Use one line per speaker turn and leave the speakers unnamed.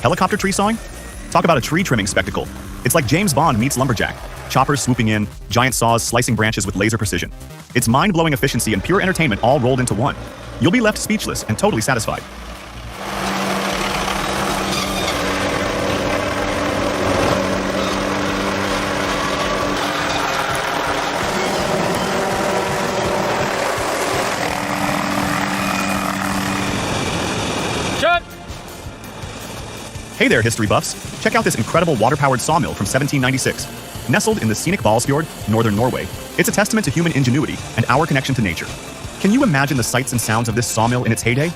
Helicopter tree sawing? Talk about a tree trimming spectacle. It's like James Bond meets lumberjack. Choppers swooping in, giant saws slicing branches with laser precision. It's mind-blowing efficiency and pure entertainment all rolled into one. You'll be left speechless and totally satisfied. Hey there, history buffs. Check out this incredible water-powered sawmill from 1796. Nestled in the scenic Balsfjord, northern Norway, it's a testament to human ingenuity and our connection to nature. Can you imagine the sights and sounds of this sawmill in its heyday?